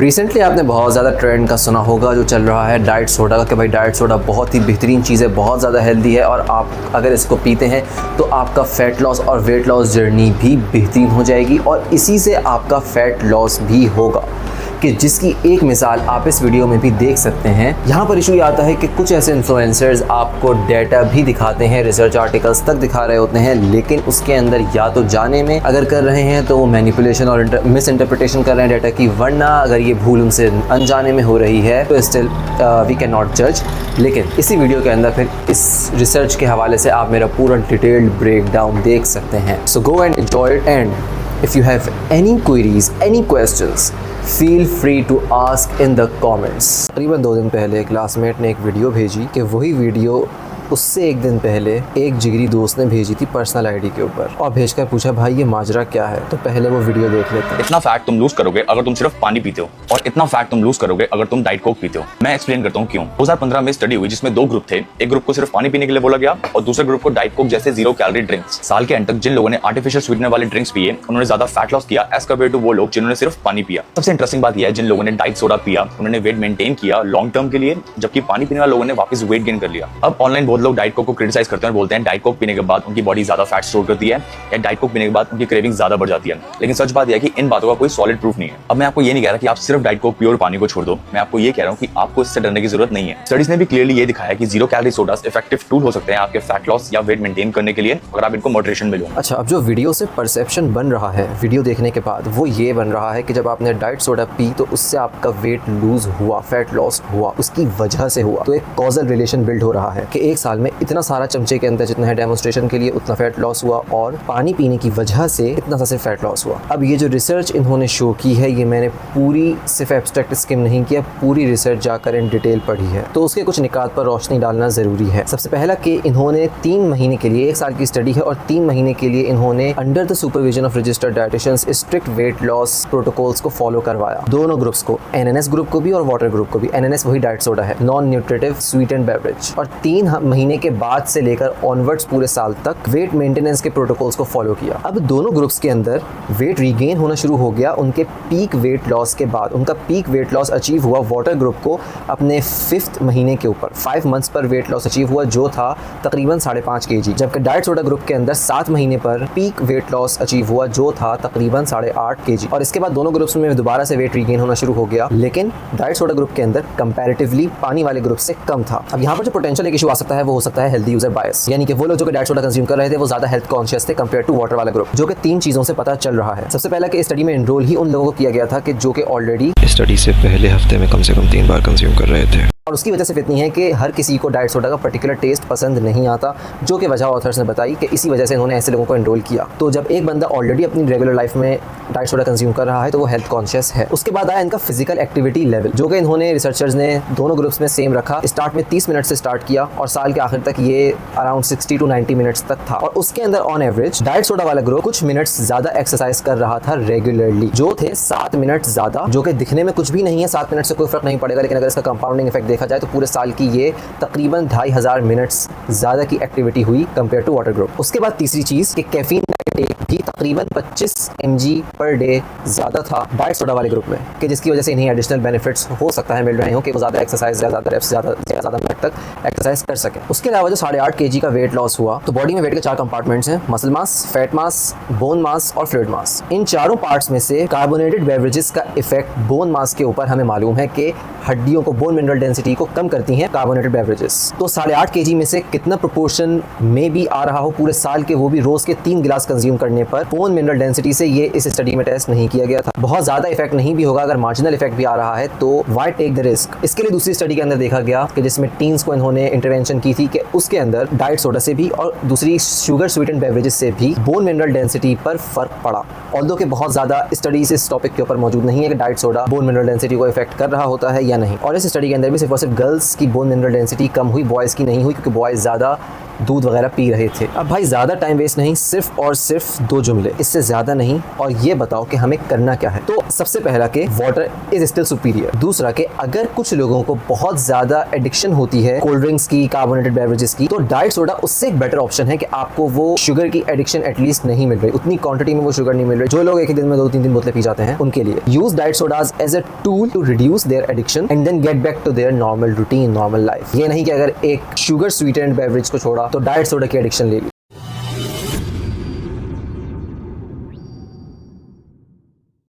Recently आपने बहुत ज़्यादा ट्रेंड का सुना होगा जो चल रहा है डाइट सोडा का, कि भाई डाइट सोडा बहुत ही बेहतरीन चीज़ है, बहुत ज़्यादा हेल्दी है और आप अगर इसको पीते हैं तो आपका फ़ैट लॉस और वेट लॉस जर्नी भी बेहतरीन हो जाएगी और इसी से आपका फ़ैट लॉस भी होगा, कि जिसकी एक मिसाल आप इस वीडियो में भी देख सकते हैं। यहाँ पर इशू ये आता है कि कुछ ऐसे इन्फ्लुएंसर्स आपको डेटा भी दिखाते हैं, रिसर्च आर्टिकल्स तक दिखा रहे होते हैं, लेकिन उसके अंदर या तो जाने में अगर कर रहे हैं तो वो मैनिपुलेशन और मिस इंटरप्रिटेशन कर रहे हैं डेटा की, वरना अगर ये भूल उनसे अनजाने में हो रही है तो स्टिल वी कैन नॉट जज। लेकिन इसी वीडियो के अंदर फिर इस रिसर्च के हवाले से आप मेरा पूरा डिटेल्ड ब्रेक डाउन देख सकते हैं। So go and enjoy it, and if you have any queries, any questions, feel free to ask in the comments। तकरीबन 2 दिन पहले क्लासमेट ने एक वीडियो भेजी कि वही वीडियो उससे एक दिन पहले एक जिगरी दोस्त ने भेजी थी पर्सनल आईडी के ऊपर, और भेजकर पूछा भाई ये माजरा क्या है। तो पहले वो वीडियो देख लेते हैं। इतना फैट तुम लूज करोगे अगर तुम सिर्फ पानी पीते हो, और इतना फैट तुम लूज करोगे अगर तुम डाइट कोक पीते हो। मैं एक्सप्लेन करता हूँ क्यों। 2015 में स्टडी हुई जिसमें 2 ग्रुप थे। एक ग्रुप को सिर्फ पानी पीने के लिए बोला गया और दूसरे ग्रुप को डाइट कोक जैसे 0 कैलोरी ड्रिंक्स। साल के एंड तक जिन लोगों ने आर्टिफिशियल स्वीटनर वाले ड्रिंक्स पिए उन्होंने ज्यादा फैट लॉस किया एज कम्पेयर टू वो लोग जिन्होंने सिर्फ पानी पिया। सबसे इंटरेस्टिंग बात यह है जिन लोगों ने डाइट सोडा पिया उन्होंने वेट मेंटेन किया लॉन्ग टर्म के लिए, जबकि पानी पीने वाले लोगों ने वापस वेट गेन कर लिया। अब ऑनलाइन बहुत लोग डाइट कोक को क्रिटिसाइज करते हैं और बोलते हैं डाइट कोक पीने के बाद उनकी बॉडी ज्यादा फैट स्टोर करती है या डाइट कोक पीने के बाद उनकी क्रेविंग ज्यादा बढ़ जाती है। लेकिन सच बात यह है कि इन बातों का कोई सॉलिड प्रूफ नहीं है। अब मैं आपको ये नहीं कह रहा कि आप सिर्फ डाइट कोक पियो और पानी को छोड़ दो, मैं आपको ये कह रहा हूँ कि आपको इससे डरने की जरूरत नहीं है। स्टडीज ने भी क्लियरली ये दिखाया कि 0 कैलोरी सोडास इफेक्टिव टूल हो सकते हैं आपके फैट लॉस या वेट मेंटेन करने के लिए, अगर आप इनको मॉडरेशन में लो। अच्छा, अब जो वीडियो से परसेप्शन बन रहा है वीडियो देखने के बाद, वो ये बन रहा है कि जब आपने डाइट सोडा पी तो उससे आपका वेट लूज हुआ, फैट लॉस हुआ, उसकी वजह से हुआ। तो एक कॉजल रिलेशन बिल्ड हो रहा है कि एक साल में इतना सारा चमचे के अंदर जितना है डेमोन्स्ट्रेशन के लिए उतना फैट लॉस हुआ और पानी पीने की वजह से इतना सा सिर्फ फैट लॉस हुआ। अब ये जो रिसर्च इन्होंने शो की है, ये मैंने पूरी सिर्फ एब्स्ट्रैक्ट स्किम नहीं किया, पूरी रिसर्च जाकर इन डिटेल पढ़ी है, तो उसके कुछ निकात पर रोशनी डालना ज़रूरी है। सबसे पहला कि इन्होंने 3 महीने के लिए, 1 साल की स्टडी है और 3 महीने के लिए इन्होंने under the supervision of registered dietitians strict weight loss protocols को फॉलो करवाया। दोनों ग्रुप्स को, एनएनएस ग्रुप को भी और वाटर ग्रुप को भी। एनएनएस वही डाइट सोडा है, नॉन न्यूट्रिटिव स्वीटेंड बेवरेज। और 3 महीने के बाद से लेकर ऑनवर्ड्स पूरे साल तक वेट मेंटेनेंस के प्रोटोकॉल्स को फॉलो किया। अब दोनों ग्रुप्स के अंदर वेट रीगेन होना शुरू हो गया उनके पीक वेट लॉस के बाद। उनका पीक वेट लॉस अचीव हुआ वाटर ग्रुप को अपने 5th महीने के ऊपर, 5 मंथ्स पर वेट लॉस अचीव हुआ जो था तकरीबन 5.5 kg, जबकि डाइट सोडा ग्रुप के अंदर 7 महीने पर पीक वेट लॉस अचीव हुआ जो था तकरीबन 8.5 kg। और इसके बाद दोनों ग्रुप्स में दोबारा से वेट रीगेन होना शुरू हो गया, लेकिन डाइट सोडा ग्रुप के अंदर कंपैरेटिवली पानी वाले ग्रुप से कम था। अब यहाँ पर जो पोटेंशियल एक इशू आ सकता है वो हो सकता है हेल्दी यूजर बायस, यानी कि वो लोग जो डाइट सोडा कंज्यूम कर रहे थे वो ज्यादा हेल्थ कॉन्शियस थे कंपेयर टू वाटर वाला ग्रुप, जो कि 3 चीजों से पता चल रहा है। सबसे पहला कि स्टडी में एनरोल ही उन लोगों को किया गया था कि जो कि ऑलरेडी स्टडी से पहले हफ्ते में कम से कम 3 बार कंज्यूम कर रहे थे, और उसकी वजह सिर्फ इतनी है कि हर किसी को डाइट सोडा का पर्टिकुलर टेस्ट पसंद नहीं आता, जो कि वजह ऑथर्स ने बताई कि इसी वजह से इन्होंने ऐसे लोगों को एनरोल किया। तो जब एक बंदा ऑलरेडी अपनी रेगुलर लाइफ में डाइट सोडा कंज्यूम कर रहा है तो वो हेल्थ कॉन्शियस है। उसके बाद आया इनका फिजिकल एक्टिविटी लेवल, जो कि इन्होंने रिसर्चर्स ने दोनों ग्रुप्स में सेम रखा। स्टार्ट में 30 मिनट से स्टार्ट किया और साल के आखिर तक ये अराउंड 60 to 90 मिनट्स तक था। और उसके अंदर ऑन एवरेज डाइट सोडा वाला ग्रुप कुछ मिनट्स ज्यादा एक्सरसाइज कर रहा था रेगुलरली, जो थे 7 मिनट ज्यादा, जो कि दिखने में कुछ भी नहीं है, 7 मिनट से कोई फर्क नहीं पड़ेगा, लेकिन अगर इसका कंपाउंडिंग इफेक्ट देखा जाए तो पूरे साल कि ये तकरीबन 2500 मिनट्स ज़्यादा की एक्टिविटी हुई कंपेयर टू वाटर ग्रुप। उसके बाद तीसरी चीज़ कि कैफीन भी तकरीबन 25 mg पर डे ज़्यादा था डाइट सोडा वाले ग्रुप में, कि जिसकी वजह से इन्हें एडिशनल बेनिफिट्स हो सकता है मिल रहे हो कि वो ज़्यादा एक्सरसाइज, ज़्यादा रेप्स, ज़्यादा मिनट तक एक्सरसाइज कर सकें। उसके अलावा जो 8.5 kg का वेट लॉस हुआ, तो बॉडी में वेट के 4 कंपार्टमेंट्स हैं, मसल मास, फैट मास, बोन मास और फ्लूइड मास। इन चारों पार्ट्स में से कार्बोनेटेड बेवरेजेस का इफेक्ट बोन मास के ऊपर हमें मालूम है कि हड्डियों को, बोन मिनरल डेंसिटी को कम करती हैं कार्बोनेटेड बेवरेजेस। तो 8.5 kg में से कितना प्रोपोर्शन में भी आ रहा हो पूरे साल के, वो भी रोज के 3 गिलास कंज्यूम करने पर, बोन मिनरल डेंसिटी से ये इस स्टडी में टेस्ट नहीं किया गया था। बहुत ज्यादा इफेक्ट नहीं भी होगा, अगर मार्जिनल इफेक्ट भी आ रहा है तो व्हाई टेक द रिस्क। इसके लिए दूसरी स्टडी के अंदर देखा गया कि जिसमें टीन्स को इन्होंने इंटरवेंशन की थी कि उसके अंदर डाइट सोडा से भी और दूसरी शुगर स्वीटेंड बेवरेजेस से भी बोन मिनरल डेंसिटी पर फर्क पड़ा। ऑल्दो कि बहुत ज्यादा स्टडीज इस टॉपिक के ऊपर मौजूद नहीं है कि diet soda bone mineral density को इफेक्ट कर रहा होता है या नहीं। और इस स्टडी के अंदर भी सिर्फ और सिर्फ गर्ल्स की बोन मिनरल डेंसिटी कम हुई, बॉयज़ की नहीं हुई, क्योंकि बॉयज़ ज़्यादा दूध वगैरह पी रहे थे। अब भाई ज़्यादा टाइम वेस्ट नहीं, सिर्फ और सिर्फ 2 जुमले, इससे ज्यादा नहीं, और ये बताओ कि हमें करना क्या है। तो सबसे पहला कि वाटर इज स्टिल सुपीरियर। दूसरा कि अगर कुछ लोगों को बहुत ज्यादा एडिक्शन होती है कोल्ड ड्रिंक्स की, कार्बोनेटेड बेवरेजेस की, तो डाइट सोडा उससे एक बेटर ऑप्शन है कि आपको वो शुगर की एडिक्शन एटलीस्ट नहीं मिल रही, उतनी क्वांटिटी में वो शुगर नहीं मिल रही। जो लोग एक दिन में 2-3 बोतलें पी जाते हैं उनके लिए use diet sodas as a tool to reduce their addiction and then get back to their normal routine, normal life. ये नहीं कि अगर एक शुगर स्वीटेंड बेवरेज को छोड़ा तो डाइट सोडा की एडिक्शन ले ली।